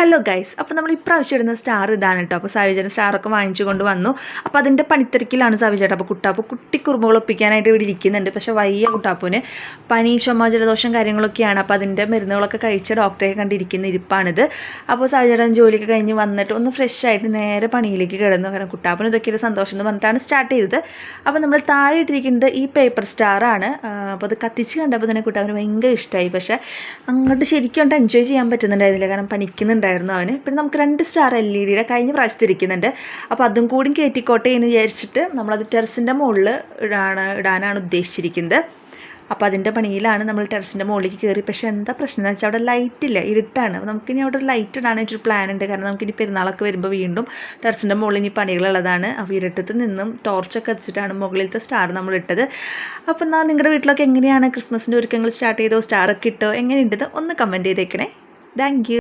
Hello guys, അപ്പോൾ നമ്മൾ ഇപ്രാവശ്യം ഇടുന്ന സ്റ്റാർ ഇതാണ് കേട്ടോ. അപ്പോൾ സാവിചേട്ടൻ സ്റ്റാറൊക്കെ വാങ്ങിച്ചു കൊണ്ട് വന്നു. അപ്പോൾ അതിൻ്റെ പണിത്തിരക്കിലാണ് സാവിചേട്ടൻ. അപ്പോൾ കുട്ടി കുറുമ്പുകൾ ഒപ്പിക്കാനായിട്ട് ഇവിടെ ഇരിക്കുന്നുണ്ട്. പക്ഷേ വയ്യ കുട്ടാപ്പൂന്, പനി, ചുമ, ജലദോഷം കാര്യങ്ങളൊക്കെയാണ്. അപ്പോൾ അതിൻ്റെ മരുന്നുകളൊക്കെ കഴിച്ച് ഡോക്ടറെ കണ്ടിരിക്കുന്ന ഇരിപ്പാണിത്. അപ്പോൾ സാവിചേട്ടൻ ജോലിയൊക്കെ കഴിഞ്ഞ് വന്നിട്ട് ഒന്ന് ഫ്രഷ് ആയിട്ട് നേരെ പണിയിലേക്ക് കിടന്നു. കാരണം കുട്ടാപ്പൂന് ഇതൊക്കെ ഒരു സന്തോഷം എന്ന് പറഞ്ഞിട്ടാണ് സ്റ്റാർട്ട് ചെയ്തത്. അപ്പോൾ നമ്മൾ താഴെ ഇട്ടിരിക്കുന്നത് ഈ പേപ്പർ സ്റ്റാറാണ്. അപ്പോൾ അത് കത്തിച്ച് കണ്ടപ്പോൾ തന്നെ കുട്ടാപ്പൂന് ഭയങ്കര ഇഷ്ടമായി. പക്ഷേ അങ്ങോട്ട് ശരിക്കും കൊണ്ട് എൻജോയ് ചെയ്യാൻ പറ്റുന്നുണ്ടായിരുന്നില്ല, കാരണം പനിക്കുന്നുണ്ടായിരുന്നു അവന്. പിന്നെ നമുക്ക് 2 സ്റ്റാർ LED കഴിഞ്ഞ പ്രാവശ്യത്തെ ഇരിക്കുന്നുണ്ട്. അപ്പോൾ അതും കൂടി കയറ്റിക്കോട്ടെ എന്ന് വിചാരിച്ചിട്ട് നമ്മളത് ടെറസിൻ്റെ മുകളിൽ ഇടാനാണ് ഉദ്ദേശിച്ചിരിക്കുന്നത്. അപ്പോൾ അതിൻ്റെ പണിയിലാണ് നമ്മൾ ടെറസിൻ്റെ മുകളിലേക്ക് കയറി. പക്ഷേ എന്താ പ്രശ്നം എന്ന് വെച്ചാൽ അവിടെ ലൈറ്റ് ഇല്ല, ഇരുട്ടാണ്. അപ്പോൾ നമുക്കിനി അവിടെ ഒരു ലൈറ്റ് ഇടാനായിട്ടൊരു പ്ലാൻ ഉണ്ട്. കാരണം നമുക്കിനി പെരുന്നാളൊക്കെ വരുമ്പോൾ വീണ്ടും ടെറസിൻ്റെ മുകളിൽ ഇനി പണികളുള്ളതാണ്. അപ്പോൾ ഇരുട്ടത്ത് നിന്നും ടോർച്ചൊക്കെ വെച്ചിട്ടാണ് മുകളിലത്തെ സ്റ്റാർ നമ്മൾ ഇട്ടത്. അപ്പോൾ എന്നാൽ നിങ്ങളുടെ വീട്ടിലൊക്കെ എങ്ങനെയാണ് ക്രിസ്മസിൻ്റെ ഒരുക്കങ്ങൾ സ്റ്റാർട്ട് ചെയ്തോ, സ്റ്റാറൊക്കെ ഇട്ടോ, എങ്ങനെയുണ്ടത് ഒന്ന് കമൻറ്റ് ചെയ്തേക്കണേ. Thank you.